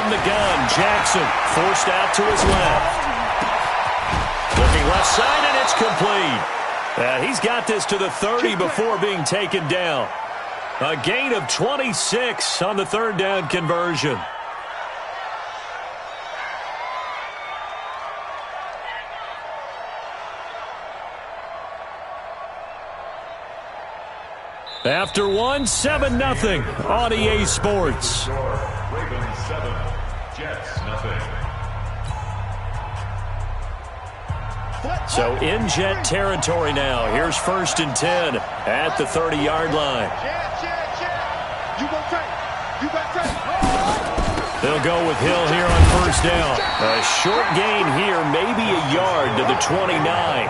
from the gun. Jackson forced out to his left. Looking left side, and it's complete. He's got this to the 30 before being taken down. A gain of 26 on the third down conversion. After one, 7-0 on EA Sports. Ravens 7, Jets nothing. So in Jet territory now. Here's 1st and 10 at the 30-yard line. They'll go with Hill here on 1st down. A short gain here, maybe a yard to the 29.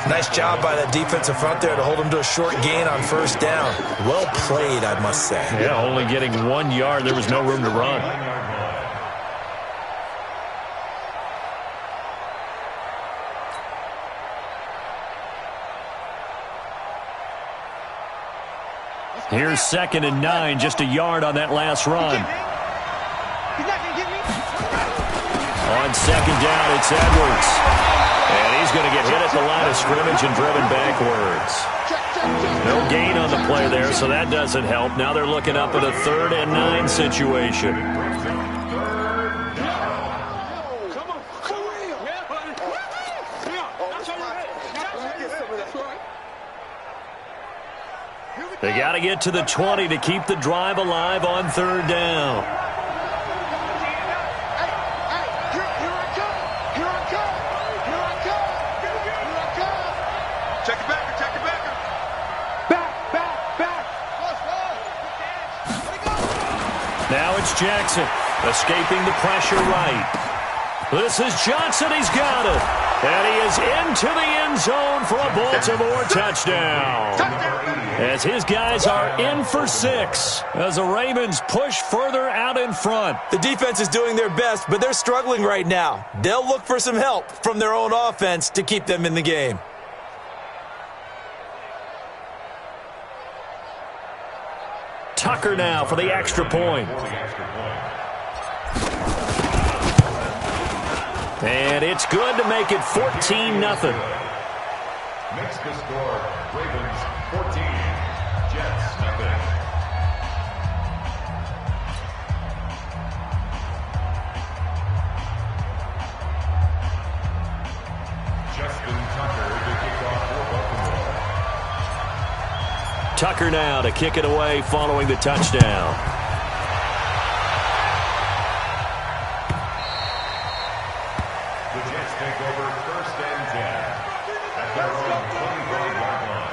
Nice job by that defensive front there to hold him to a short gain on 1st down. Well played, I must say. Yeah, only getting 1 yard. There was no room to run. Here's 2nd and 9, just a yard on that last run. On 2nd down, it's Edwards. And he's going to get hit at the line of scrimmage and driven backwards. No gain on the play there, so that doesn't help. Now they're looking up at a 3rd and 9 situation. They got to get to the 20 to keep the drive alive on 3rd down. Now it's Jackson, escaping the pressure right. This is Johnson, he's got it. And he is into the end zone for a Baltimore touchdown. As his guys are in for 6, as the Ravens push further out in front. The defense is doing their best, but they're struggling right now. They'll look for some help from their own offense to keep them in the game. Tucker now for the extra point. And it's good to make it 14-0. Makes the score Ravens 14, Jets nothing. Justin Tucker to kick off for Baltimore. Tucker now to kick it away following the touchdown. The Jets take over 1st and 10 at their own 25-yard line.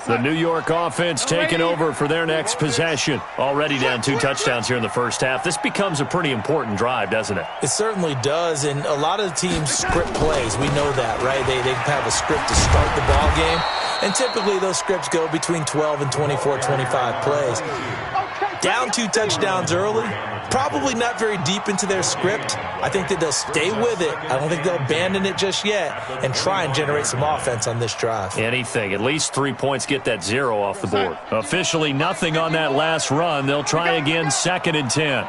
The New York offense taking over for their next possession. Already down 2 touchdowns here in the first half. This becomes a pretty important drive, doesn't it? It certainly does, and a lot of the teams script plays. We know that, right? They have a script to start the ball game, and typically those scripts go between 12 and 24, 25 plays. Down 2 touchdowns early, probably not very deep into their script. I think that they'll stay with it. I don't think they'll abandon it just yet and try and generate some offense on this drive. Anything. At least 3 points, get that 0 off the board. Officially nothing on that last run. They'll try again 2nd and 10.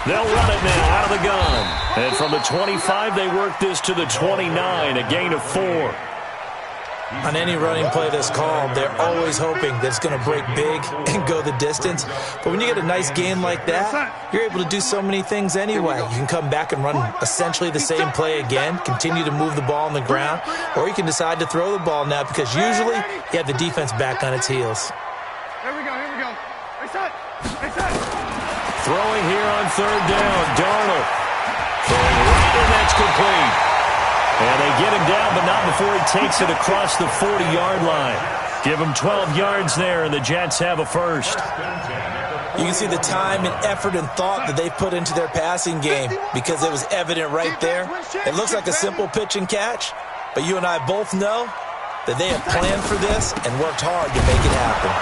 They'll run it now out of the gun. And from the 25, they work this to the 29, a gain of 4. On any running play that's called, they're always hoping that it's going to break big and go the distance. But when you get a nice gain like that, you're able to do so many things anyway. You can come back and run essentially the same play again, continue to move the ball on the ground, or you can decide to throw the ball now because usually you have the defense back on its heels. Here we go. Throwing here on 3rd down, Darnold. Throwing right, and that's complete. And they get him down, but not before he takes it across the 40-yard line. Give him 12 yards there, and the Jets have a first. You can see the time and effort and thought that they put into their passing game because it was evident right there. It looks like a simple pitch and catch, but you and I both know that they have planned for this and worked hard to make it happen.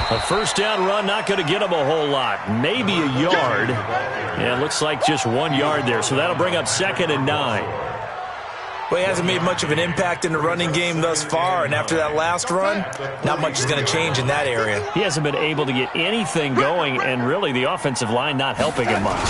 A first down run, not going to get him a whole lot. Maybe a yard. And it looks like just 1 yard there. So that'll bring up 2nd and 9. Well, he hasn't made much of an impact in the running game thus far. And after that last run, not much is going to change in that area. He hasn't been able to get anything going. And really, the offensive line not helping him much.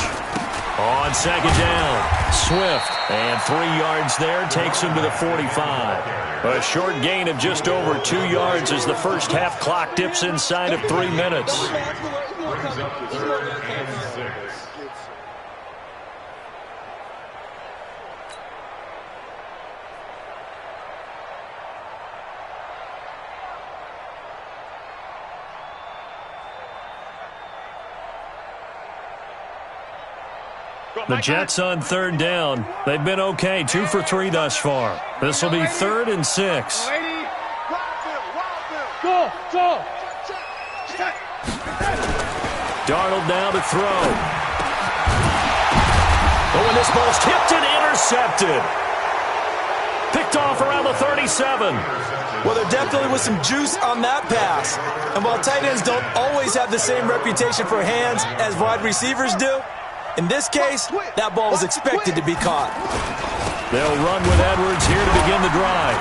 On 2nd down, Swift. And 3 yards there takes him to the 45. A short gain of just over 2 yards as the first half clock dips inside of 3 minutes. Brings up 3rd and 6. The Jets on 3rd down. They've been okay, 2 for 3 thus far. This will be 3rd and 6. Darnold now to throw. Oh, and this ball's tipped and intercepted. Picked off around the 37. Well, there definitely was some juice on that pass. And while tight ends don't always have the same reputation for hands as wide receivers do, in this case, that ball was expected to be caught. They'll run with Edwards here to begin the drive.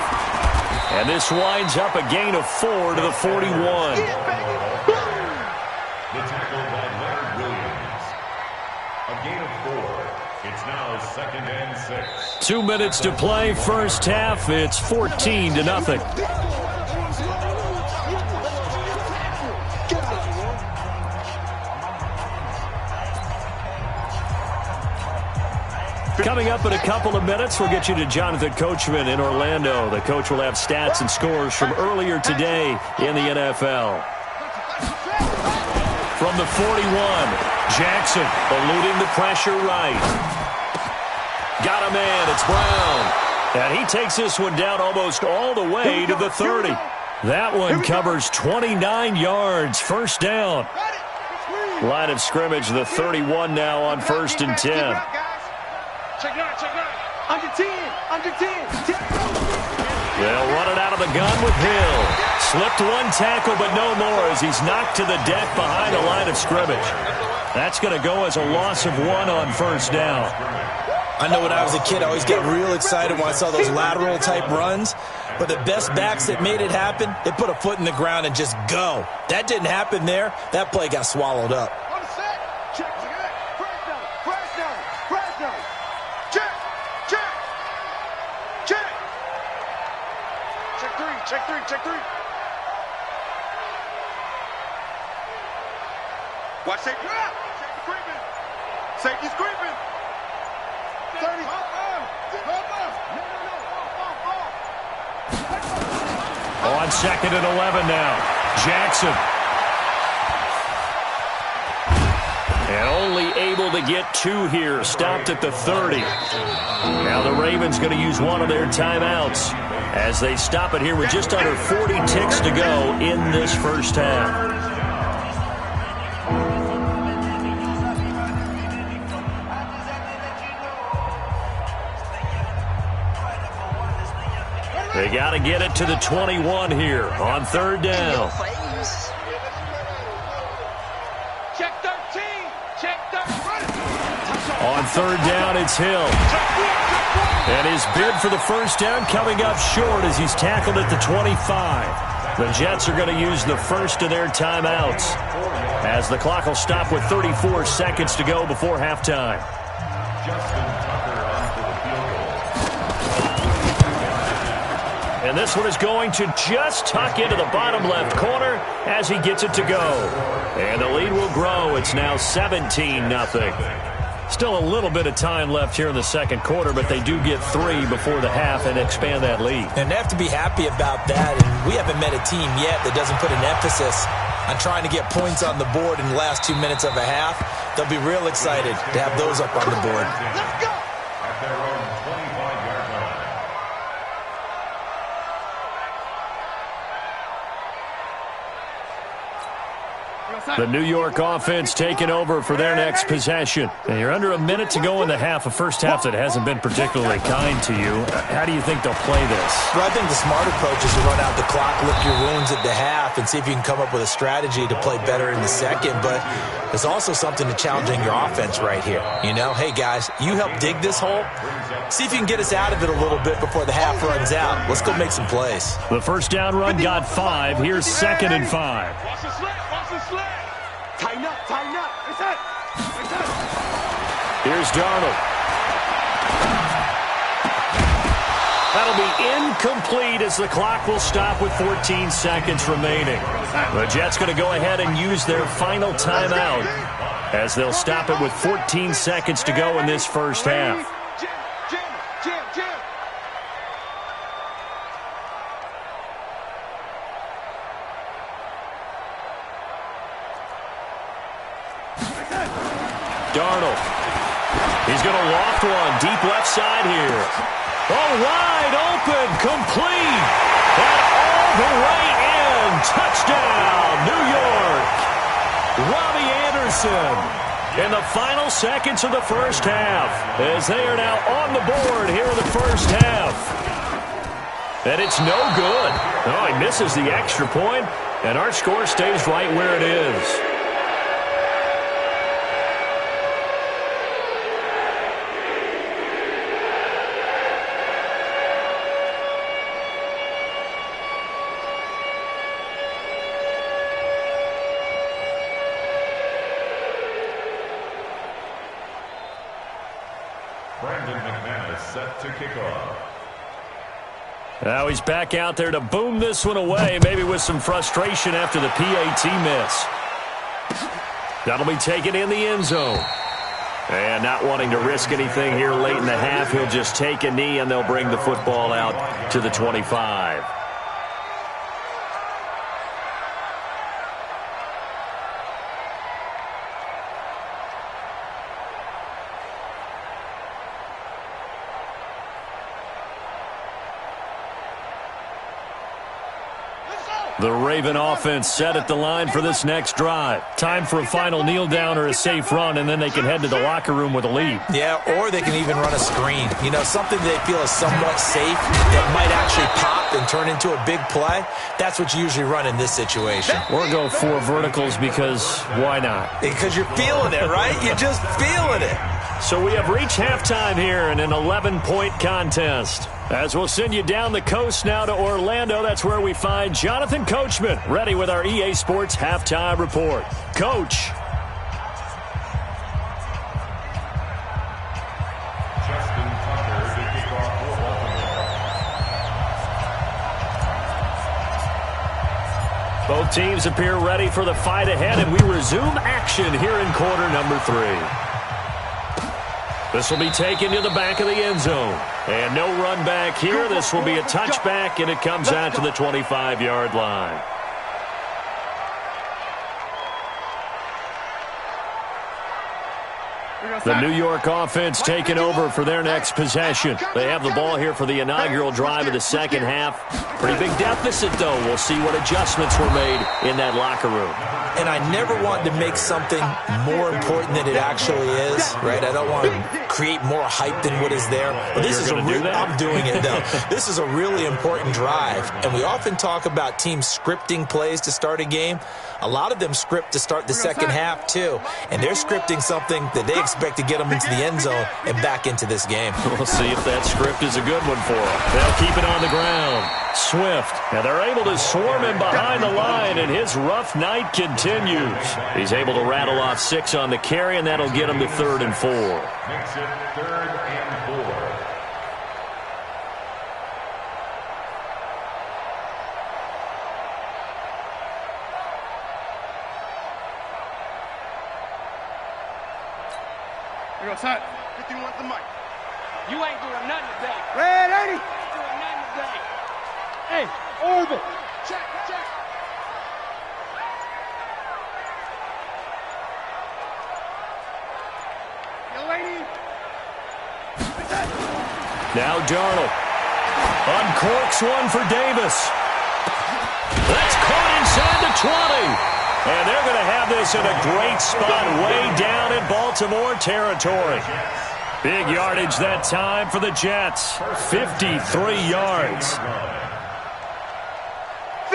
And this winds up a gain of 4 to the 41. The tackle by Leonard Williams. A gain of 4. It's now 2nd and 6. 2 minutes to play, first half. It's 14 to nothing. Coming up in a couple of minutes, we'll get you to Jonathan Coachman in Orlando. The coach will have stats and scores from earlier today in the NFL. From the 41, Jackson eluding the pressure right. Got a man, it's Brown. And he takes this one down almost all the way to the 30. That one covers 29 yards, first down. Line of scrimmage, the 31 now on 1st and 10. Check it out. Under 10. They'll run it out of the gun with Hill. Slipped one tackle, but no more as he's knocked to the deck behind the line of scrimmage. That's going to go as a loss of 1 on 1st down. I know when I was a kid, I always get real excited when I saw those lateral-type runs. But the best backs that made it happen, they put a foot in the ground and just go. That didn't happen there. That play got swallowed up. Check 3. Watch safety. Safety creeping. Safety's creeping. 30. On 2nd and 11 now. Jackson. And only able to get 2 here. Stopped at the 30. Now the Ravens going to use one of their timeouts as they stop it here with just under 40 ticks to go in this first half. They got to get it to the 21 here on 3rd down. Check 13. Check 13. On 3rd down, it's Hill. And his bid for the first down coming up short as he's tackled at the 25. The Jets are going to use the first of their timeouts as the clock will stop with 34 seconds to go before halftime. And this one is going to just tuck into the bottom left corner as he gets it to go. And the lead will grow. It's now 17-0. Still a little bit of time left here in the second quarter, but they do get 3 before the half and expand that lead. And they have to be happy about that. And we haven't met a team yet that doesn't put an emphasis on trying to get points on the board in the last 2 minutes of a half. They'll be real excited to have those up on the board. Let's go. At their own 25-yard line. The New York offense taking over for their next possession. And you're under a minute to go in the half, a first half that hasn't been particularly kind to you. How do you think they'll play this? Well, I think the smart approach is to run out the clock, lick your wounds at the half, and see if you can come up with a strategy to play better in the second. But there's also something to challenging your offense right here. You know, hey, guys, you help dig this hole. See if you can get us out of it a little bit before the half runs out. Let's go make some plays. The first down run got 5. Here's 2nd and 5. Watch the slant. Watch the slant. Tighten up. Tighten up. Here's Darnold. That'll be incomplete as the clock will stop with 14 seconds remaining. The Jets going to go ahead and use their final timeout as they'll stop it with 14 seconds to go in this first half. Jam. Darnold. He's going to loft one deep left side here. Oh, wide open, complete. And all the way in. Touchdown, New York. Robbie Anderson in the final seconds of the first half as they are now on the board here in the first half. And it's no good. Oh, he misses the extra point, and our score stays right where it is. Set to kick off. Now he's back out there to boom this one away, maybe with some frustration after the PAT miss. That'll be taken in the end zone. And not wanting to risk anything here late in the half, he'll just take a knee and they'll bring the football out to the 25. The Raven offense set at the line for this next drive. Time for a final kneel down or a safe run, and then they can head to the locker room with a lead. Yeah, or they can even run a screen. You know, something they feel is somewhat safe that might actually pop and turn into a big play. That's what you usually run in this situation. Or go 4 verticals because why not? Because you're feeling it, right? You're just feeling it. So we have reached halftime here in an 11-point contest. As we'll send you down the coast now to Orlando, that's where we find Jonathan Coachman, ready with our EA Sports Halftime Report. Coach. Justin Tucker to kick off for Baltimore. Both teams appear ready for the fight ahead, and we resume action here in quarter number 3. This will be taken to the back of the end zone. And no run back here. This will be a touchback, and it comes out to the 25-yard line. The New York offense taking over for their next possession. They have the ball here for the inaugural drive of the second half. Pretty big deficit, though. We'll see what adjustments were made in that locker room. And I never want to make something more important than it actually is, right? I don't want to create more hype than what is there. But this is I'm doing it, though. This is a really important drive. And we often talk about teams scripting plays to start a game. A lot of them script to start the second half, too. And they're scripting something that they expect to get them into the end zone and back into this game. We'll see if that script is a good one for them. They'll keep it on the ground. Swift. And they're able to swarm him behind the line, and his rough night continues. He's able to rattle off 6 on the carry, and that'll get him to 3rd and 4. Makes it 3rd and 4. Here goes Hut. 51 the mic. You ain't doing nothing today. Red 80. You ain't doing nothing today. Hey, orbit. Check. Yo, lady. Now Darnold. Uncorks one for Davis. That's caught inside the 20. And they're going to have this in a great spot way down in Baltimore territory. Big yardage that time for the Jets. 53 yards.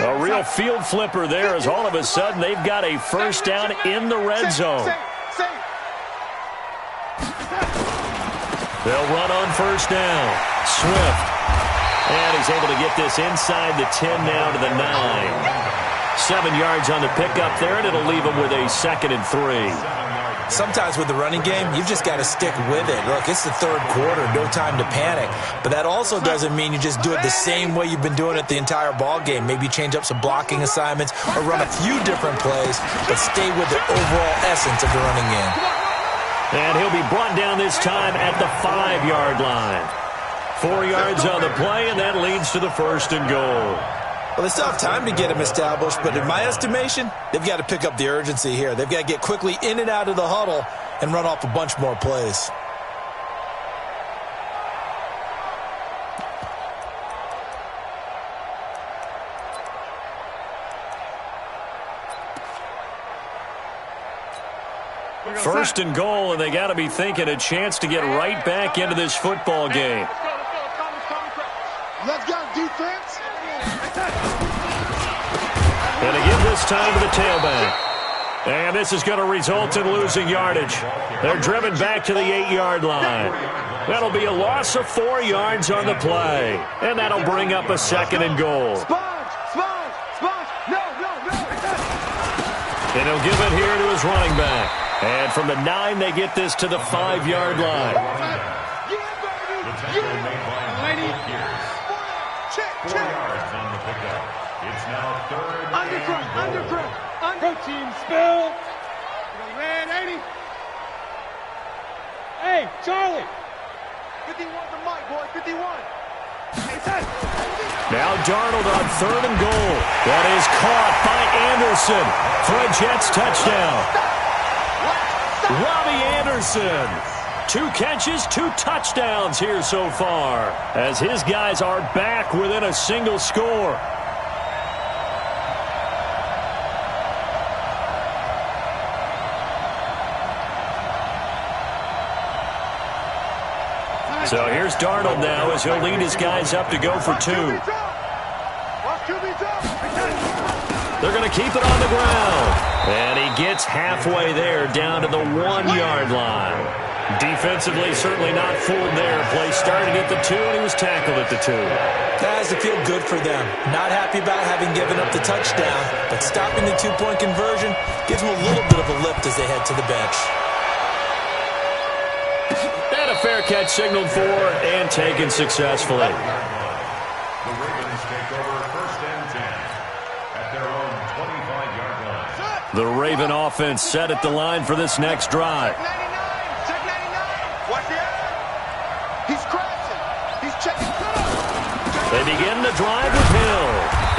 A real field flipper there as all of a sudden they've got a first down in the red zone. They'll run on first down. Swift. And he's able to get this inside the 10 now to the 9. 7 yards on the pickup there, and it'll leave him with a 2nd and 3. Sometimes with the running game, you've just got to stick with it. Look, it's the third quarter, no time to panic. But that also doesn't mean you just do it the same way you've been doing it the entire ball game. Maybe change up some blocking assignments or run a few different plays, but stay with the overall essence of the running game. And he'll be brought down this time at the 5-yard line. 4 yards on the play, and that leads to the 1st and goal. Well, they still have time to get him established, but in my estimation, they've got to pick up the urgency here. They've got to get quickly in and out of the huddle and run off a bunch more plays. First and goal, and they got to be thinking a chance to get right back into this football game. Let's go, defense. And again this time to the tailback. And this is going to result in losing yardage. They're driven back to the 8-yard line. That'll be a loss of 4 yards on the play. And that'll bring up a 2nd and goal. And he'll give it here to his running back. And from the 9, they get this to the 5-yard line. It's now 3rd under team spill. Red 80. Hey, Charlie. 51 the mic, boy. 51. Now Darnold on 3rd and goal. That is caught by Anderson for a Jets touchdown. Robbie Anderson. 2 catches, 2 touchdowns here so far, as his guys are back within a single score. So here's Darnold now as he'll lead his guys up to go for 2. They're going to keep it on the ground. And he gets halfway there down to the 1-yard line. Defensively, certainly not fooled there. Play started at the 2, and he was tackled at the 2. That has to feel good for them. Not happy about having given up the touchdown, but stopping the 2-point conversion gives them a little bit of a lift as they head to the bench. And a fair catch signaled for and taken successfully. The Ravens take over 1st and 10 at their own 25-yard line. The Raven offense set at the line for this next drive. He's crashing. He's checking. They begin the drive with Hill.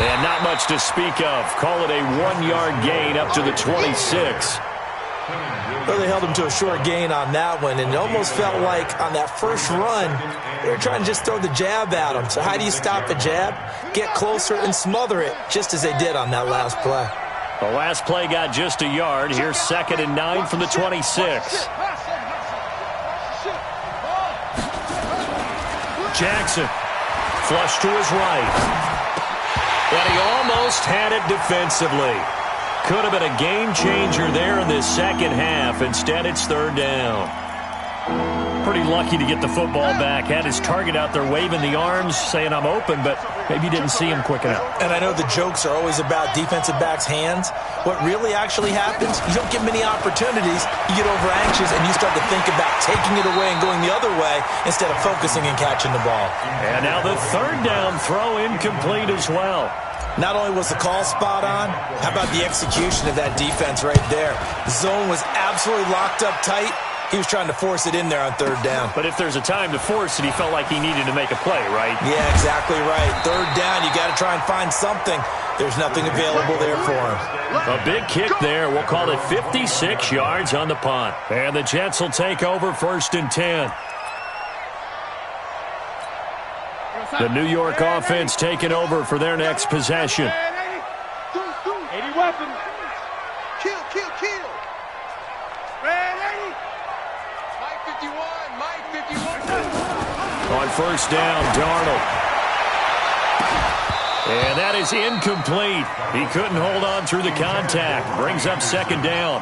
And not much to speak of. Call it a 1-yard gain up to the 26. Well, they held him to a short gain on that one, and it almost felt like on that first run, they were trying to just throw the jab at him. So how do you stop a jab? Get closer and smother it, just as they did on that last play. The last play got just a yard. Here's 2nd and 9 from the 26. Jackson, flush to his right. And he almost had it defensively. Could have been a game changer there in this second half. Instead, it's 3rd down. Pretty lucky to get the football back. Had his target out there waving the arms, saying I'm open, but maybe didn't see him quick enough. And I know the jokes are always about defensive backs' hands. What really actually happens, you don't get many opportunities. You get over anxious, and you start to think about taking it away and going the other way instead of focusing and catching the ball. And now the 3rd down throw incomplete as well. Not only was the call spot on, how about the execution of that defense right there? The zone was absolutely locked up tight. He was trying to force it in there on 3rd down. But if there's a time to force it, he felt like he needed to make a play, right? Yeah, exactly right. 3rd down, you got to try and find something. There's nothing available there for him. A big kick there. We'll call it 56 yards on the punt. And the Jets will take over 1st and 10. The New York offense taking over for their next possession. 80 weapons. Kill. Ready? Mike 51. On first down, Darnold. And that is incomplete. He couldn't hold on through the contact. Brings up second down.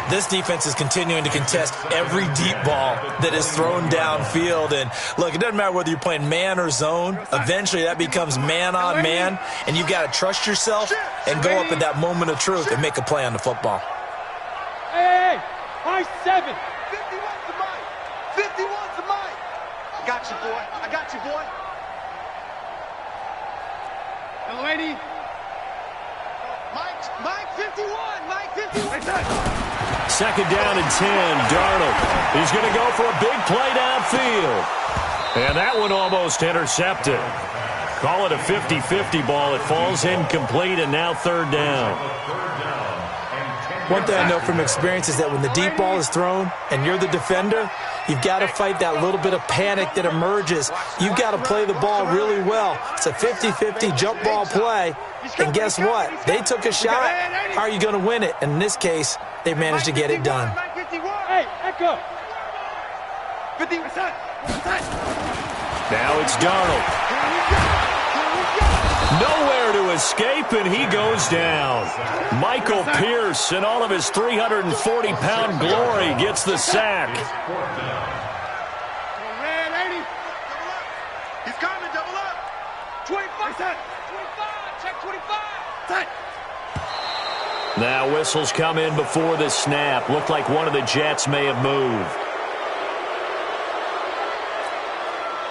This defense is continuing to contest every deep ball that is thrown downfield. And, look, it doesn't matter whether you're playing man or zone. Eventually, that becomes man on man, and you've got to trust yourself and go up at that moment of truth and make a play on the football. Hey, high 7. 51's the mic. 51's the mic. I got you, boy. Hello, lady. Mike 51. Mike 51. Second down and 10, Darnold. He's going to go for a big play downfield. And that one almost intercepted. Call it a 50-50 ball. It falls incomplete, and now third down. One thing I know from experience is that when the deep ball is thrown and you're the defender, you've got to fight that little bit of panic that emerges. You've got to play the ball really well. It's a 50-50 jump ball play. And guess what? They took a shot. How are you going to win it? And in this case, they managed to get it done. Hey, Echo. 50%. Now it's Darnold. Nowhere to escape, and he goes down. Michael Pierce, in all of his 340-pound glory, gets the sack. He's coming, double up. 25. Check 25. Now whistles come in before the snap. Looked like one of the Jets may have moved.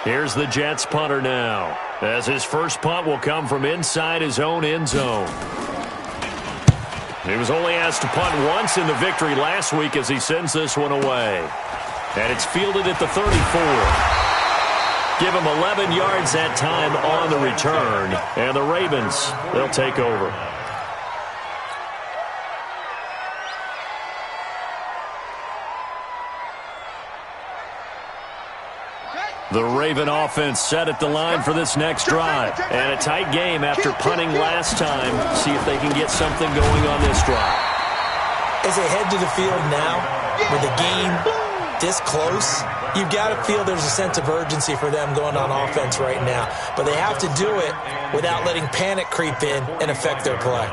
Here's the Jets punter now, as his first punt will come from inside his own end zone. He was only asked to punt once in the victory last week as he sends this one away. And it's fielded at the 34. Give him 11 yards that time on the return. And the Ravens, they'll take over. The Raven offense set at the line for this next drive. And a tight game after punting last time. See if they can get something going on this drive. As they head to the field now, with the game this close, you've got to feel there's a sense of urgency for them going on offense right now. But they have to do it without letting panic creep in and affect their play.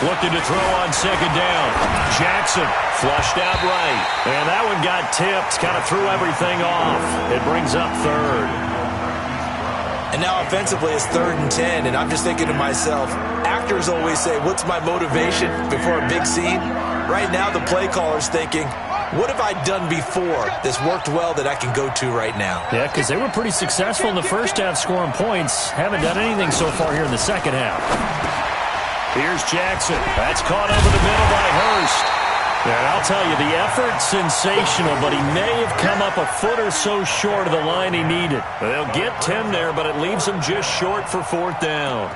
Looking to throw on second down. Jackson flushed out right. And that one got tipped. Kind of threw everything off. It brings up third. And now offensively it's 3rd and 10. And I'm just thinking to myself, actors always say, what's my motivation before a big scene? Right now the play caller's thinking, what have I done before that's worked well that I can go to right now? Yeah, because they were pretty successful in the first half scoring points. Haven't done anything so far here in the second half. Here's Jackson. That's caught over the middle by Hurst. And I'll tell you, the effort, sensational, but he may have come up a foot or so short of the line he needed. They'll get 10 there, but it leaves him just short for 4th down.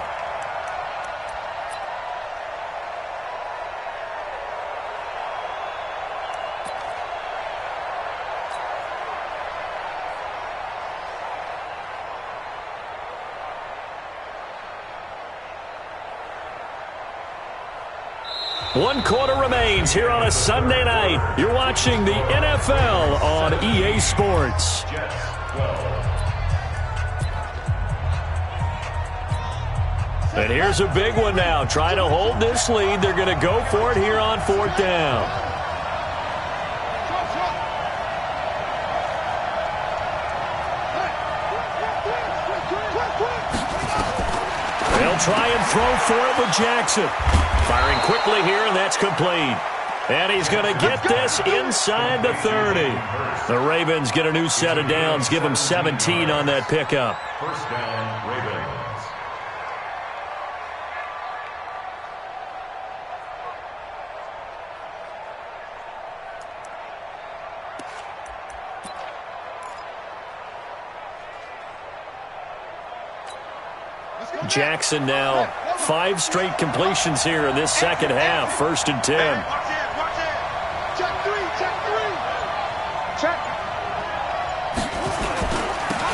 One quarter remains here on a Sunday night. You're watching the NFL on EA Sports. And here's a big one now. Trying to hold this lead. They're going to go for it here on 4th down. They'll try and throw for it with Jackson. Firing quickly here, and that's complete. And he's going to get this inside the 30. The Ravens get a new set of downs. Give them 17 on that pickup. First down, Ravens. Jackson now 5 straight completions here in this second half. 1st and 10.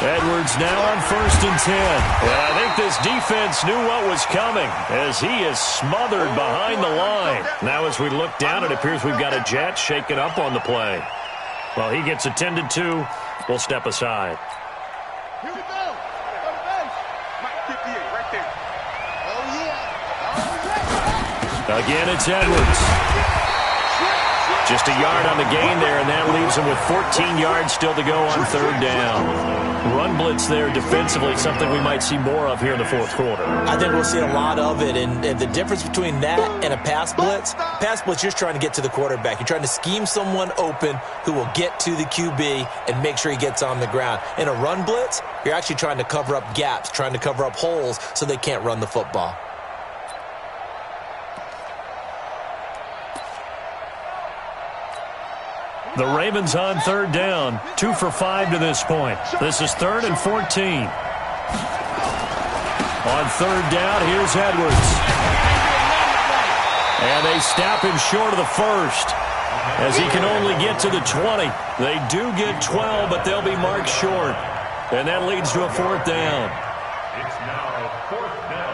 Edwards now on 1st and 10. And I think this defense knew what was coming as he is smothered behind the line. Now as we look down, it appears we've got a Jet shaken up on the play. Well, he gets attended to. We'll step aside. Here we go. Go to base. Mike 58 right there. Oh, yeah. Again, it's Edwards. Just a yard on the gain there, and that leaves him with 14 yards still to go on 3rd down. Run blitz there defensively, something we might see more of here in the 4th quarter. I think we'll see a lot of it, and the difference between that and a pass blitz, you're just trying to get to the quarterback. You're trying to scheme someone open who will get to the QB and make sure he gets on the ground. In a run blitz, you're actually trying to cover up gaps, trying to cover up holes so they can't run the football. The Ravens on 3rd down, 2 for 5 to this point. This is 3rd and 14. On 3rd down, here's Edwards. And they stop him short of the 1st as he can only get to the 20. They do get 12, but they'll be marked short. And that leads to a 4th down. It's now 4th down.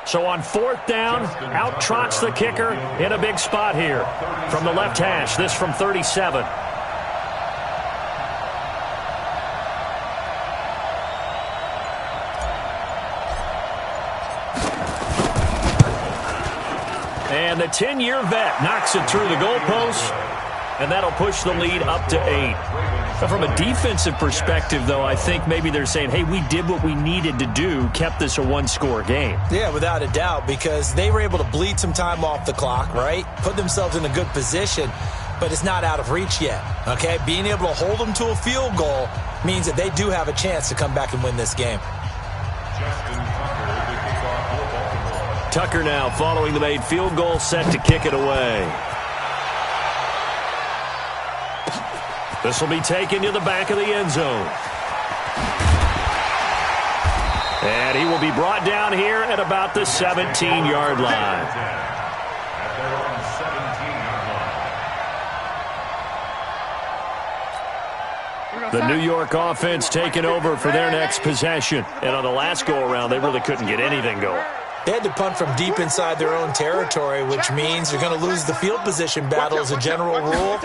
So on 4th down, out trots the kicker in a big spot here. From the left hash, this from 37. And the 10-year vet knocks it through the goalpost, and that'll push the lead up to 8. But from a defensive perspective, though, I think maybe they're saying, hey, we did what we needed to do, kept this a one-score game. Yeah, without a doubt, because they were able to bleed some time off the clock, right? Put themselves in a good position, but it's not out of reach yet, okay? Being able to hold them to a field goal means that they do have a chance to come back and win this game. Tucker now following the made field goal, set to kick it away. This will be taken to the back of the end zone. And he will be brought down here at about the 17-yard line. The New York offense taking over for their next possession. And on the last go-around, they really couldn't get anything going. They had to punt from deep inside their own territory, which means they're going to lose the field position battle as a general rule.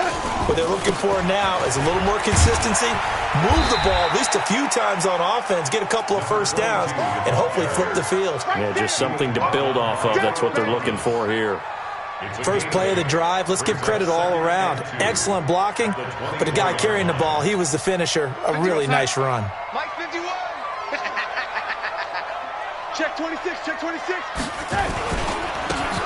What they're looking for now is a little more consistency, move the ball at least a few times on offense, get a couple of first downs, and hopefully flip the field. Yeah, just something to build off of. That's what they're looking for here. First play of the drive, let's give credit all around. Excellent blocking, but the guy carrying the ball, he was the finisher. A really nice run. Mike 51. Check 26, check 26.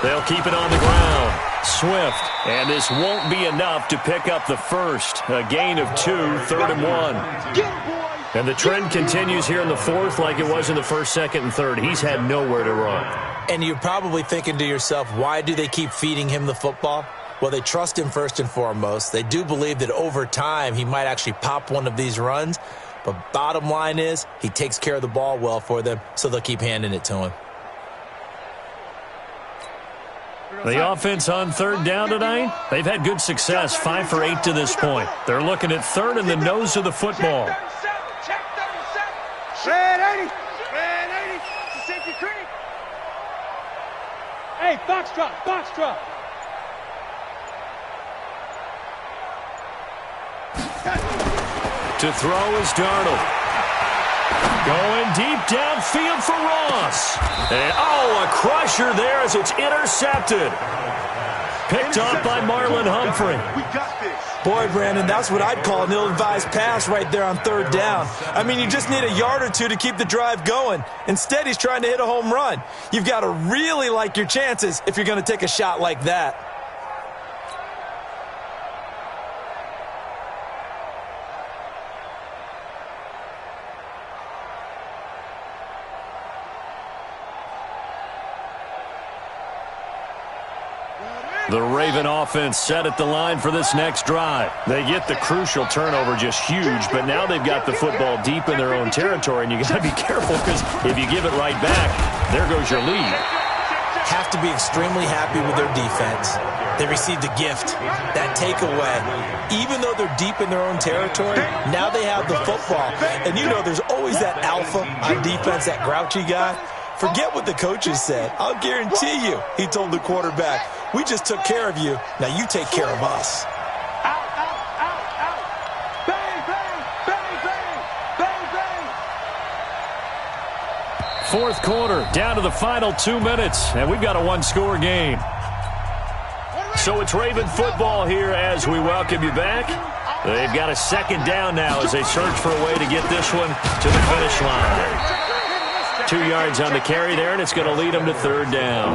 They'll keep it on the ground. Swift. And this won't be enough to pick up the first. A gain of 2, 3rd and 1. And the trend continues here in the 4th like it was in the 1st, 2nd, and 3rd. He's had nowhere to run. And you're probably thinking to yourself, why do they keep feeding him the football? Well, they trust him first and foremost. They do believe that over time he might actually pop one of these runs. But bottom line is, he takes care of the ball well for them, so they'll keep handing it to him. The offense on 3rd down tonight, they've had good success, 5 for 8 to this point. They're looking at 3rd and the nose of the football. Check 37. Red 80. Red 80. It's Safety Creek. Hey, box drop, box drop. To throw is Darnold. Going deep downfield for Ross. And, a crusher there as it's intercepted. Picked off by Marlon Humphrey. We got this. Boy, Brandon, that's what I'd call an ill-advised pass right there on 3rd down. I mean, you just need a yard or two to keep the drive going. Instead, he's trying to hit a home run. You've got to really like your chances if you're going to take a shot like that. The Raven offense set at the line for this next drive. They get the crucial turnover, just huge, but now they've got the football deep in their own territory, and you got to be careful because if you give it right back, there goes your lead. Have to be extremely happy with their defense. They received a gift, that takeaway. Even though they're deep in their own territory, now they have the football. And you know there's always that alpha on defense, that grouchy guy. Forget what the coaches said. I'll guarantee you, he told the quarterback, we just took care of you. Now you take care of us. Out, out, out, out. Bang, bang, bang, bang, bang, bang. Fourth quarter, down to the final 2 minutes, and we've got a one-score game. So it's Raven football here as we welcome you back. They've got a second down now as they search for a way to get this one to the finish line. 2 yards on the carry there, and it's going to lead them to third down.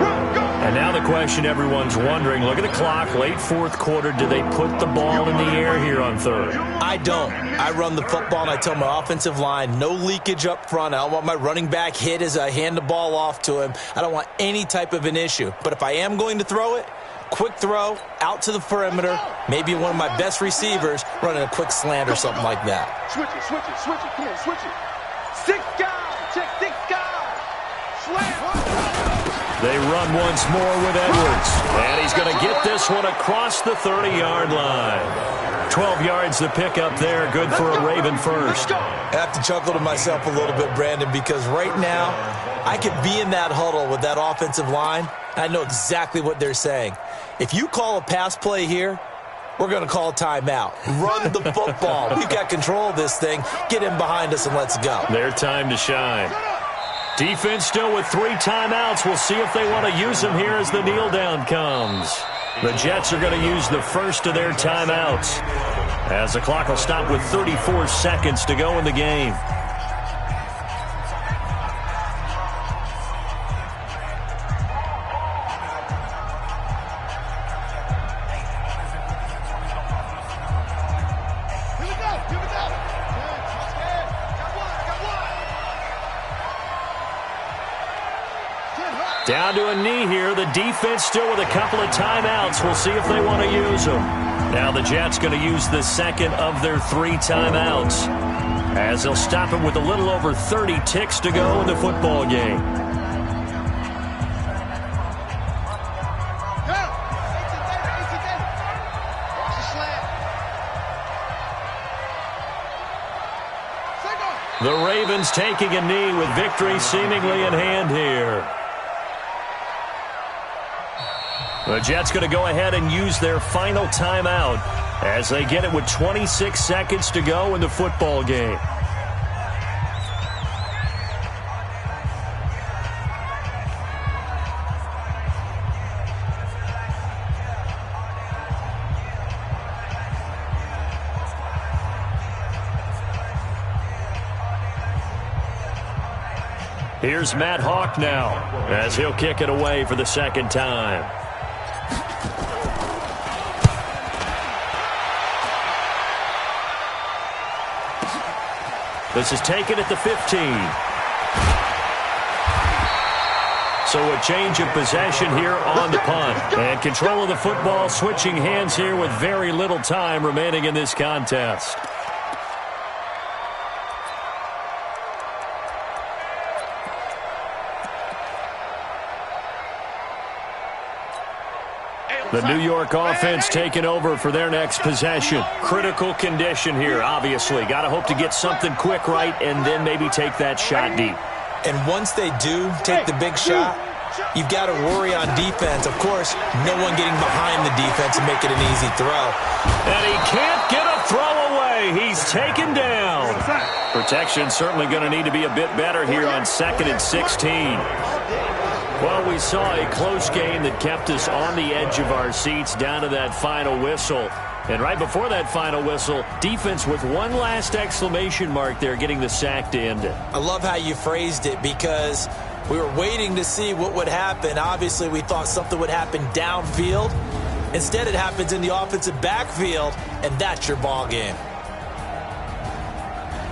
And now the question everyone's wondering, look at the clock, late fourth quarter, do they put the ball in the air here on third? I don't. I run the football, and I tell my offensive line, no leakage up front. I don't want my running back hit as I hand the ball off to him. I don't want any type of an issue. But if I am going to throw it, quick throw, out to the perimeter, maybe one of my best receivers running a quick slant or something like that. Switch it, switch it, switch it. Come on, switch it. 6 guys, check 6 guys. They run once more with Edwards, and he's going to get this one across the 30-yard line. 12 yards to pick up there, good for a Raven first. I have to chuckle to myself a little bit, Brandon, because right now I could be in that huddle with that offensive line. I know exactly what they're saying. If you call a pass play here, we're going to call a timeout. Run the football. We've got control of this thing. Get in behind us and let's go. Their time to shine. Defense still with 3 timeouts. We'll see if they want to use them here as the kneel down comes. The Jets are going to use the first of their timeouts as the clock will stop with 34 seconds to go in the game. Down to a knee here. The defense still with a couple of timeouts. We'll see if they want to use them. Now the Jets going to use the second of their 3 timeouts as they'll stop it with a little over 30 ticks to go in the football game. The Ravens taking a knee with victory seemingly in hand here. The Jets going to go ahead and use their final timeout as they get it with 26 seconds to go in the football game. Here's Matt Hawk now as he'll kick it away for the second time. This is taken at the 15. So a change of possession here on the punt. And control of the football, switching hands here with very little time remaining in this contest. The New York offense taking over for their next possession. Critical condition here, obviously. Got to hope to get something quick right and then maybe take that shot deep. And once they do take the big shot, you've got to worry on defense. Of course, no one getting behind the defense and make it an easy throw. And he can't get a throw away. He's taken down. Protection certainly going to need to be a bit better here on 2nd and 16. Well, we saw a close game that kept us on the edge of our seats down to that final whistle. And right before that final whistle, defense with one last exclamation mark there, getting the sack to end it. I love how you phrased it because we were waiting to see what would happen. Obviously, we thought something would happen downfield. Instead, it happens in the offensive backfield, and that's your ball game.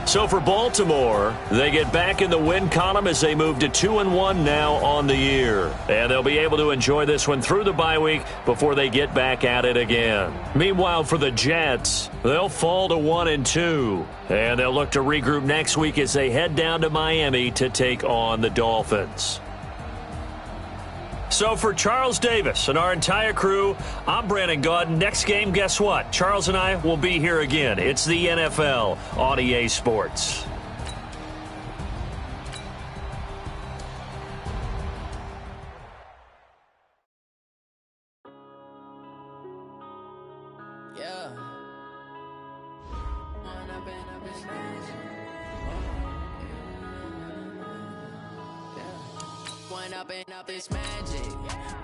So So for Baltimore, they get back in the win column as they move to 2-1 now on the year. And they'll be able to enjoy this one through the bye week before they get back at it again. Meanwhile, for the Jets, they'll fall to 1-2. And they'll look to regroup next week as they head down to Miami to take on the Dolphins. So for Charles Davis and our entire crew, I'm Brandon Gaudin. Next game, guess what? Charles and I will be here again. It's the NFL on EA Sports. Up this magic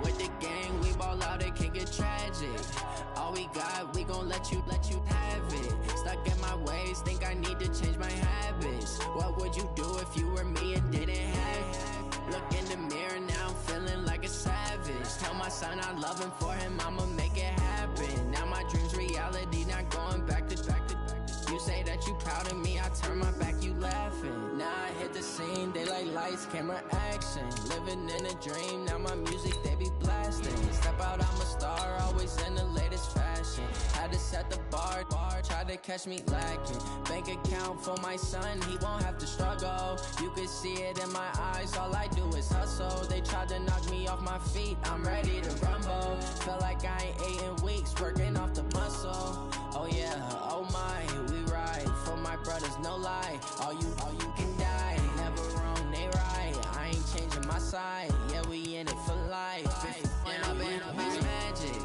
with the gang, we ball out, it can get tragic. All we got, we gon' let you have it. Stuck in my ways, think I need to change my habits. What would you do if you were me and didn't have it? Look in the mirror now, I'm feeling like a savage. Tell my son I love him, for him I'ma make it happen. Now my dreams reality, not going back to. You say that you proud of me, I turn my back, you laughing. Now I hit the scene, they like lights, camera, action. Living in a dream, now my music, they be blasting. Step out, I'm a star, always in the latest fashion. Had to set the bar, try to catch me lacking. Bank account for my son, he won't have to struggle. You can see it in my eyes, all I do is hustle. They tried to knock me off my feet, I'm ready to rumble. Feel like I ain't ate in weeks, working off the muscle. Oh yeah, oh my, we ride for my brothers, no lie. All you can die, never wrong, they right. I ain't changing my side, yeah, we in it for life. When I've been up this magic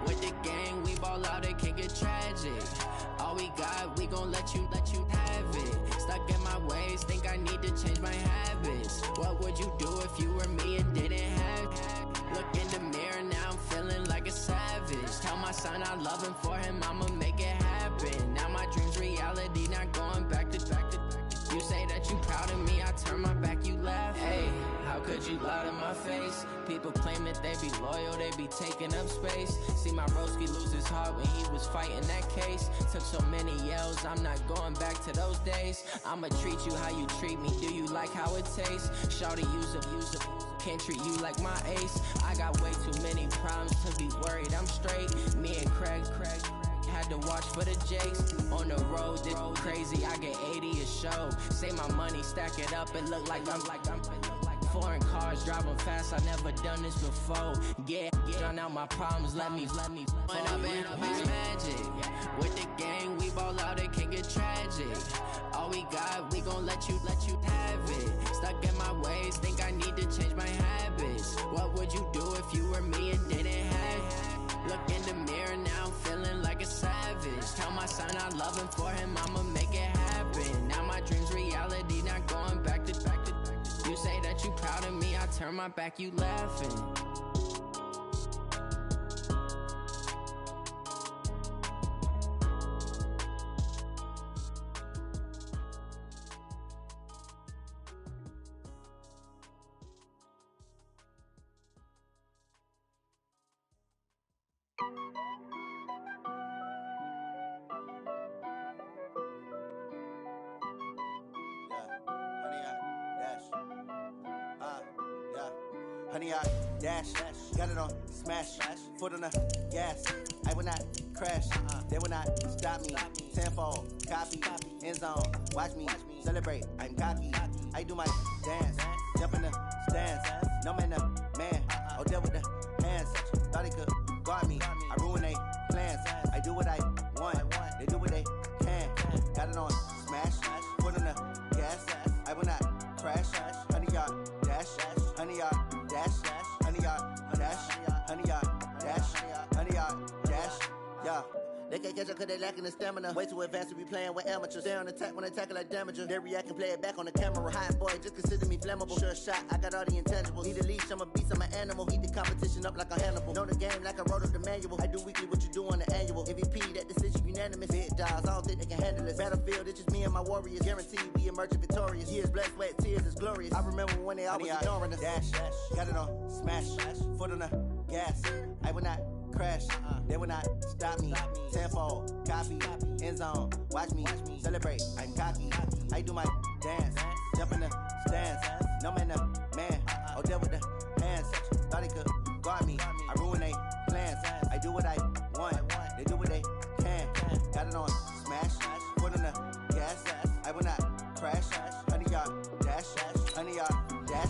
with the gang, we ball out, it can get tragic. All we got, we gon' let you have it. Stuck in my ways, think I need to change my habits. What would you do if you were me and didn't have it? Look in the mirror, now I'm feeling like a savage. Tell my son I love him, for him I'ma make it happen. Now my dreams reality, not going back to. You say that you proud of me, I turn my back, you laugh. Hey, how could you lie to my face? People claim that they be loyal, they be taking up space. See my broski lose his heart when he was fighting that case. Took so many yells, I'm not going back to those days. I'ma treat you how you treat me, do you like how it tastes? Shawty, use it, can't treat you like my ace. I got way too many problems to be worried, I'm straight. Me and Craig had to watch for the Jakes. On the road, this crazy, I get 80 a show. Say my money, stack it up, it look like I'm foreign cars, driving fast, I never done this before. Yeah, drown out my problems, let me. When I've been up this magic with the gang, we ball out, it can get tragic. All we got, we gon' let you have it. Stuck in my ways, think I need to change my habits. What would you do if you were me and didn't have it? Look in the mirror, now I'm feeling like a savage. Tell my son I love him, for him I'ma make it happen. Now my dreams reality, not going back to. You say that you proud of me, I turn my back, you laughing. Honey, I dash, got it on smash, foot on the gas. I will not crash, they will not stop me. Tenfold, copy, end zone, watch me celebrate. I'm cocky, I do my dance, jump in the stands. No man, man, oh deal with the hands. Thought they could guard me, I ruin they plans. I do what I want, they do what they can. Got it on smash, foot on the gas. I will not crash, honey, y'all dash, honey, y'all dash, honey, y'all dash, honey, y'all dash, honey, y'all dash, yeah. They can't catch up cause they lacking the stamina. Way too advanced to be playing with amateurs. Stay on attack when they tackle like damager. They react and play it back on the camera. Hot boy, just consider me flammable. Sure shot, I got all the intangibles. Need a leash, I'm a beast, I'm an animal. Heat the competition up like a Hannibal. Know the game like I wrote up the manual. I do weekly what you do on the annual. MVP, that decision unanimous. Big dials, I don't think they can handle this. Battlefield, it's just me and my warriors. Guaranteed we emerge victorious. Years, blood, sweat, tears, is glorious. I remember when they always ignoring us. Dash, got it on smash, foot on the gas. I will not crash, They will not stop me. Tenfold, copy, end zone. Watch me celebrate. I'm cocky. I do my dance. Jump in the stands. No man, man. Oh, deal with the hands. Thought he could guard me. I ruin they plans. I do what I want. They do what they can. Got it on smash. Foot on the gas. I will not crash. 100-yard dash. 100-yard dash.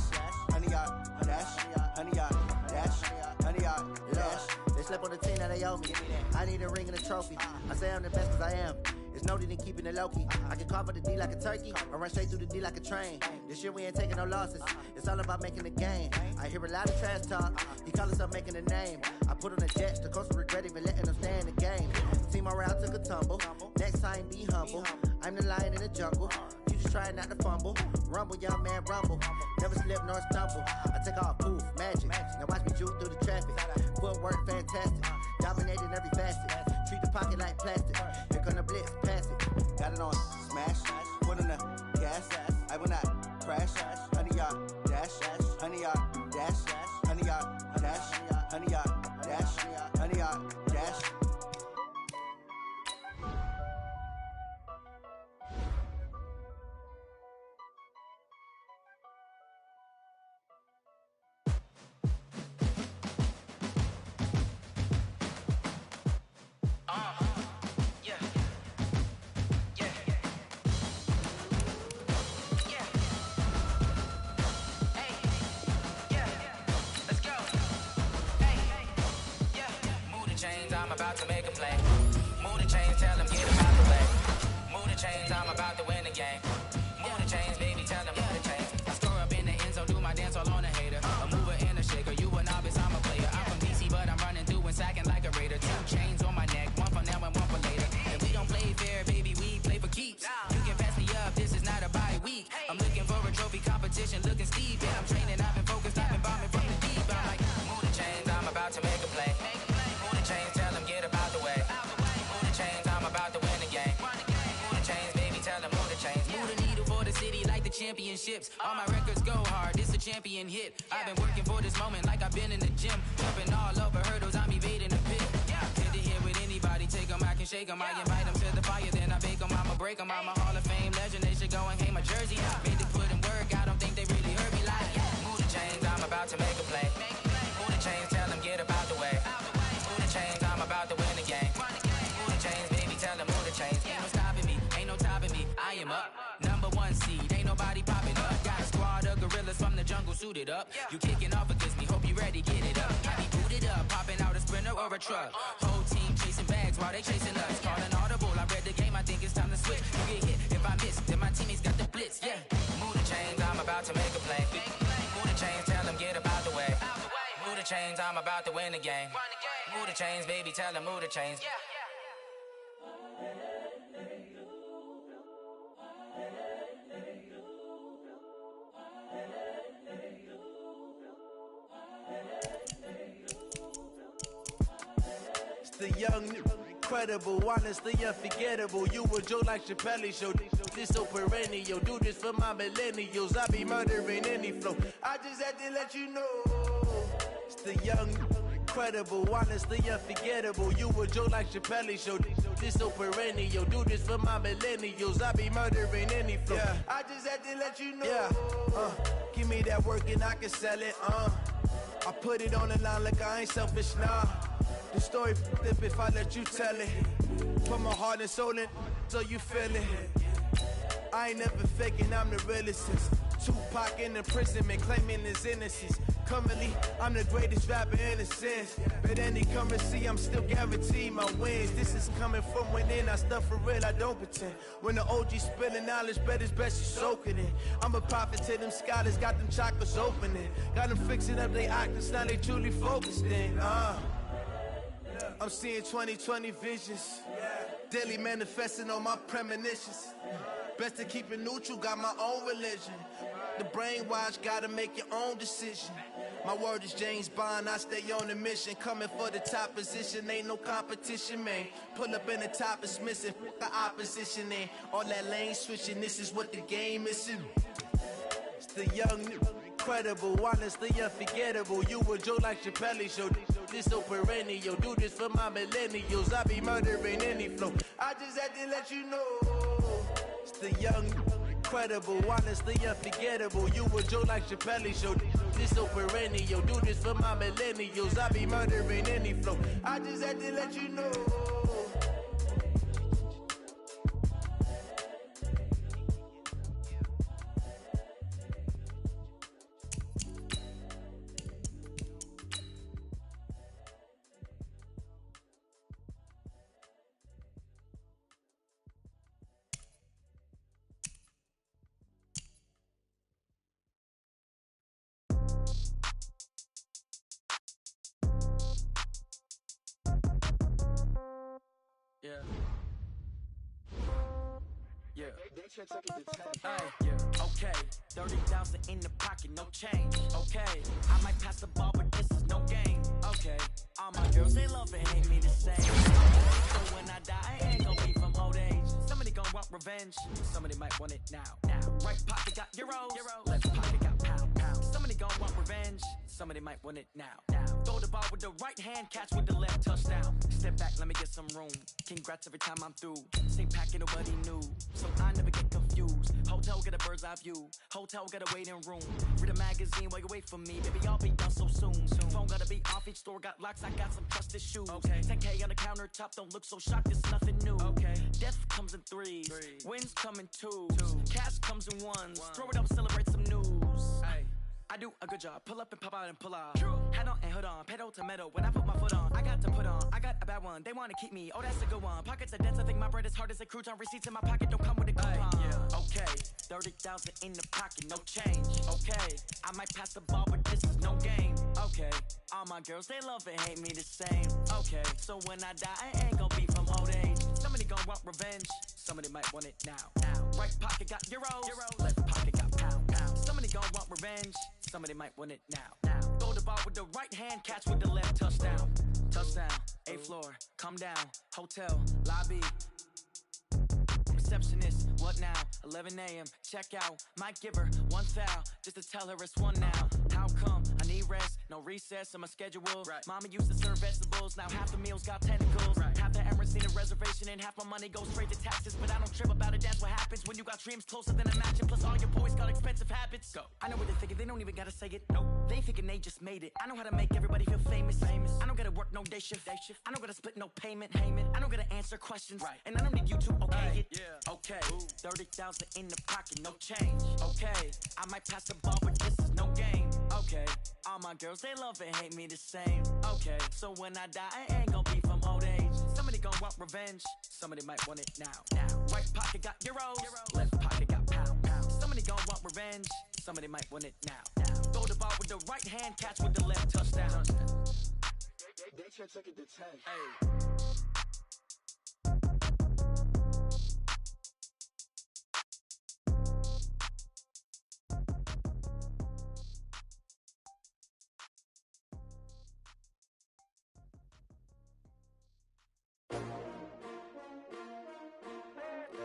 100-yard dash. 100-yard dash. 100-yard dash. They slept on the team that they owe me. I need a ring and a trophy. I say I'm the best cause I am. It's noted in keeping it low-key. I can carve up the D like a turkey or run straight through the D like a train. This year we ain't taking no losses. It's all about making the game. I hear a lot of trash talk. He call himself making a name. I put on the Jets. The coach will regret even letting them stay in the game. Team morale took a tumble. Next time be humble. I'm the lion in the jungle. You just try not to fumble. Rumble, young man, rumble. Never slip nor stumble. I take off, poof, magic. Now watch me juke through the traffic. Footwork fantastic. Dominating every facet. Treat the pocket like plastic. Here come the blitz, pass it. Got it on smash. Put on the gas. I will not crash. 100-yard dash. 100-yard dash. 100-yard dash. 100-yard dash. 100-yard dash. I'm about to make a play. Move the chains, tell them get them out the way. Move the chains, I'm about to win the game. Move the chains, baby, tell them move the chains. I score up in the end zone, do my dance all on a hater. A mover and a shaker, you a novice, I'm a player. I'm from DC, but I'm running through and sacking like a raider. 2 chains on my neck, one for now and one for later. And we don't play fair, baby, we play for keeps. You can pass me up, this is not a bye week. I'm looking for a trophy competition, looking steep. And I'm training, I've been focused, I've been bombing from the deep. I'm like, move the chains, I'm about to make a play. Move the chains, tell them get about the way. Move the chains, I'm about to win the game. Move the chains, baby, tell them move the chains. Move the needle for the city like the championships. All my records go hard, this a champion hit. I've been working for this moment like I've been in the gym. Jumping all over hurdles, I'm evading the pit. Hit it here with anybody, take them, I can shake them. I invite them to the fire, then I bake them, I'ma break them. I'm a Hall of Fame legend, they should go and hang my jersey. Made to put in work, I don't think they really heard me like. Move the chains, I'm about to make a play. Move the chains, tell them get about the way. Move the chains, I'm about to win the game. Move the chains, baby, tell them move the chains. Ain't no stopping me, ain't no topping me. I am up, #1 seed, ain't nobody popping up. Got a squad of gorillas from the jungle suited up. You kicking off against me, hope you ready, get it up. I be booted up, popping out a sprinter or a truck. Whole team chasing bags while they chasing us. Calling audible, I read the game, I think it's time to switch. You get hit if I miss, then my teammates got the blitz, yeah. Move the chains, I'm about to make a play. Move the chains, tell them get about the way. Move the chains, I'm about to win the game. Move the chains, baby, tell them move the chains. It's the young, incredible, honestly unforgettable. You a joke like Chappelle show. This so perennial. Do this for my millennials. I be murdering any flow. I just had to let you know. It's the young, incredible, honestly unforgettable. You a joke like Chappelle show. This so perennial. Do this for my millennials. I be murdering any flow. Yeah. I just had to let you know. Yeah. Give me that work and I can sell it. I put it on the line like I ain't selfish, nah. The story flip if I let you tell it. Put my heart and soul in so you feel it. I ain't never faking, I'm the realest. Tupac in imprisonment, claiming his innocence. Currently, I'm the greatest rapper in a sense. But any currency, I'm still guaranteed my wins. This is coming from within, I stuff for real, I don't pretend. When the OG spilling knowledge, bet it's best you soak it in. I'm a prophet to them scholars, got them chakras opening. Got them fixing up their octaves, now they truly focused in. I'm seeing 2020 visions. Daily manifesting on my premonitions. Best to keep it neutral, got my own religion. The brainwash, gotta make your own decision. My word is James Bond, I stay on a mission. Coming for the top position, ain't no competition, man. Pull up in the top, it's missing, the opposition, ain't all that lane switching. This is what the game is. It's the young, Incredible, honestly unforgettable. You a joke like Chappelle show. This so perennial. Do this for my millennials. I be murdering any flow. I just had to let you know. It's the young, incredible, honestly unforgettable. You a joke like Chappelle show. This so perennial. Do this for my millennials. I be murdering any flow. I just had to let you know. Okay, 30,000 in the pocket, no change. Okay, I might pass the ball, but this is no game. Okay, all my girls, they love and hate me the same. So when I die, I ain't gon' be from old age. Somebody gon' want revenge, somebody might want it now. Right pocket got euros, left pocket got pound. Somebody gon' want revenge, somebody might want it now. Throw the ball with the right hand, catch with the left, touchdown. Step back, let me get some room. Congrats every time I'm through. Same packet, nobody knew, so I never get confused. Hotel get a bird's eye view. Hotel got a waiting room. Read a magazine while you wait for me. Baby, I'll be done so soon. Phone gotta be off. Each store got locks. I got some trusted shoes. 10K on the countertop. Don't look so shocked. It's nothing new. Death comes in threes. Wins come in twos. Cash comes in ones. Throw it up, celebrate some news. I do a good job. Pull up and pop out and pull out. Head on and hood on. Pedal to metal. When I put my foot on, I got to put on. I got a bad one. They want to keep me. Oh, that's a good one. Pockets are dense. I think my bread is hard as a crouton. Receipts in my pocket don't come with a coupon. Okay, 30,000 in the pocket, no change. Okay, I might pass the ball, but this is no game. Okay, all my girls, they love and hate me the same. Okay, so when I die, I ain't gon' be from old age. Somebody gon' want revenge. Somebody might want it now. Right pocket got euros. Left pocket got pound. Somebody gon' want revenge. Somebody might want it now. Throw the ball with the right hand, catch with the left, touchdown. Touchdown, 8th floor, come down. Hotel, lobby. Receptionist, what now? 11 a.m., check out. Might give her one foul, just to tell her it's one now. How come? I need rest, no recess on my schedule. Mama used to serve vegetables, now half the meals got tentacles. Half the Emirates need a reservation and half my money goes straight to taxes. But I don't trip about it, that's what happens when you got dreams closer than a mansion. Plus all your boys got expensive habits. Go. I know what they're thinking, they don't even gotta say it. Nope. They thinking they just made it. I know how to make everybody feel famous. I don't gotta work no day shift. I don't gotta split no payment. I don't gotta answer questions. And I don't need you to okay it. Okay, 30,000 in the pocket, no change. Okay, I might pass the ball, but this is no game. Okay, all my girls, they love and hate me the same. Okay, so when I die, I ain't gon' be from old age. Somebody gon' want revenge. Somebody might want it now. Right pocket got euros. Left pocket got pound. Somebody gon' want revenge. Somebody might want it now. Throw the ball with the right hand, catch with the left, touchdown. They can't take it to 10.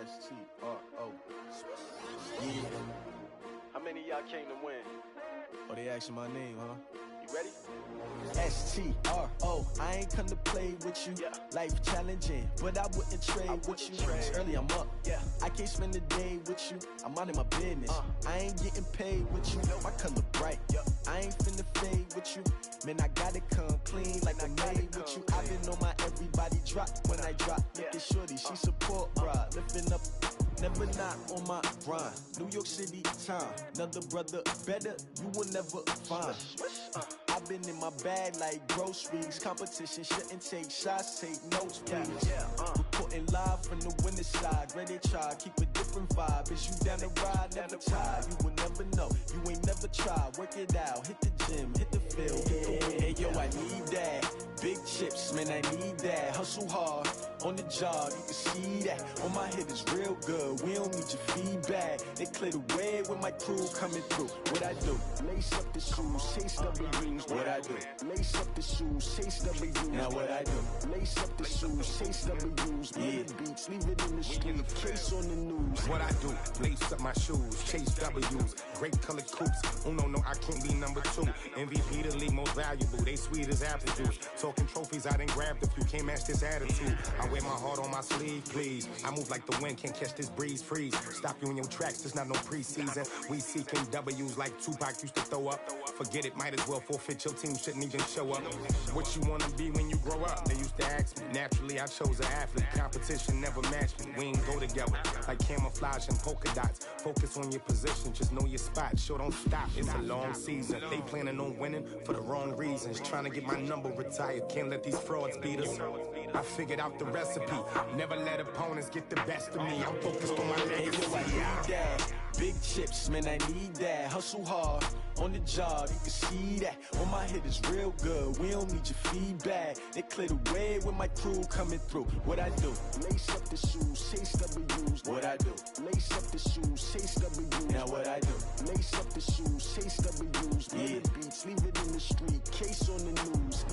S-T-R-O. Yeah. How many of y'all came to win? Oh, they asking my name, huh? You ready? S-T-R-O. I ain't come to play with you. Life challenging, but I wouldn't trade with you. It's early, I'm up. I can't spend the day with you. I'm minding my business. I ain't getting paid with you. My color bright. I ain't finna fade with you. Man, I gotta come clean like I'm made with you. I've been on my everybody drop when I drop. Look at shorty, she support, bruh. Lifting up, never not on my grind. New York City time, another brother better, you will never find. I've been in my bag like groceries. Competition shouldn't take shots, take notes, please. Reporting live from the winning side. Ready to try, keep a different vibe. Is you down the ride, never tired. You will never know, you ain't never tried. Work it out, hit the gym, hit the field, hit the win. Hey yo, I need that. Big chips, man, I need that. Hustle hard, on the job, you can see that. On my head is real good, we don't need your feedback. They clear the way with my crew coming through. What I do? Lace up the shoes, chase W's. What I do? Lace up the shoes, chase W's. Now what I do? Lace up the shoes, chase W's. Yeah, beats, leave it in the street, case on the news. What I do? Lace up my shoes, chase W's. Great colored coops. Oh no, I can't be number 2. MVP the league most valuable. They sweet as apple juice. Talking trophies, I done grabbed a few. Can't match this attitude. I wear my heart on my sleeve, please. I move like the wind, can't catch this breeze. Freeze. Stop you in your tracks. There's not no preseason. We seeking W's like Tupac used to throw up. Forget it, might as well forfeit. Your team shouldn't even show up. What you wanna be when you grow up? They used to ask me. Naturally, I chose an athlete. Competition never matched me. We ain't go together like camouflage and polka dots. Focus on your position, just know your spot. Sure, don't stop. It's a long season. They planning on winning for the wrong reasons. Trying to get my number retired. Can't let these frauds beat us. I figured out the recipe. Never let opponents get the best of me. I'm focused on my legacy. Big chips, man, I need that. Hustle hard on the job, you can see that. On my head is real good, we don't need your feedback. They clear the way with my crew coming through. What I do? Lace up the shoes, chase W's. What I do? Lace up the shoes, chase W's. Now what I do? Lace up the shoes, chase W's. Yeah, beats, leave it in the street, case on the news.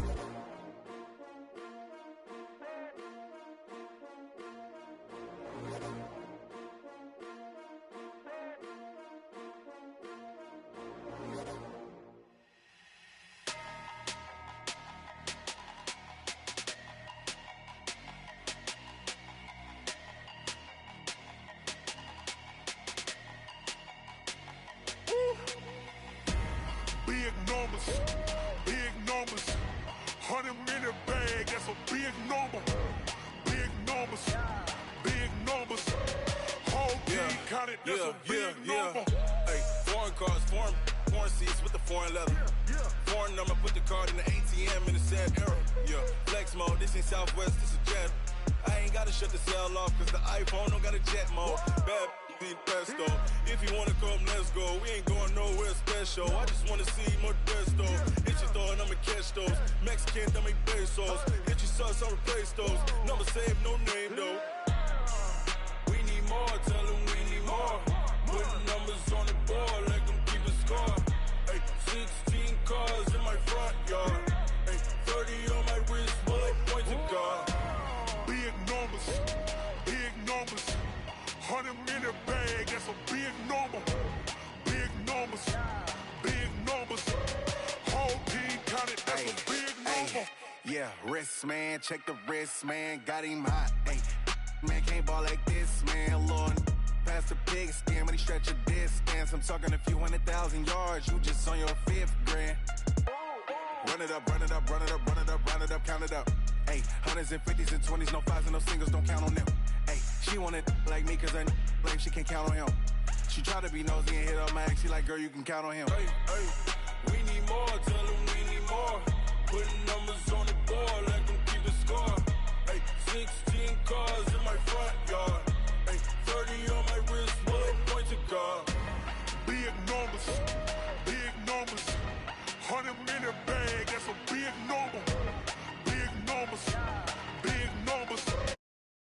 Big numbers, 100-minute bag, that's a big number. Big numbers, whole team counted, that's a big number. Hey, foreign cars, foreign seats with the foreign leather. Foreign number, put the card in the ATM in the sad era. Yeah, flex mode, this ain't Southwest, this a jet. I ain't gotta shut the cell off, cause the iPhone don't got a jet mode. Bad pesto. If you wanna come, let's go. We ain't going nowhere special. I just wanna see Modesto. Hit your thought, I'ma catch those. Mexican, that make pesos. Hit your sauce, I'll replace those. Number saved, no name though. We need more, tell them we need more. Putting numbers on the board, like them keep a score. Hey, 16 cars in my front yard. Hey, 30 on my wrist, bullet point to God. Big numbers, 100-minute bag, that's a big number. Big numbers, whole team counted, that's a big number. Yeah, wrist man, check the wrist man, got him hot. Ay, man can't ball like this, man. Lord, past the pig skin, but he stretch a distance. I'm talking a few 100,000 yards, you just on your 5th grand. Run it up, count it up. Ay, 100s and 50s and 20s, no 5s and no singles, don't count on them. Ay, she want it like me, cause I blame she can't count on him. She try to be nosy and hit up my ex, she like, girl, you can count on him. Hey, we need more, tell them we need more. Putting numbers on the board, like them keep a score. Hey, 16 cars in my front yard.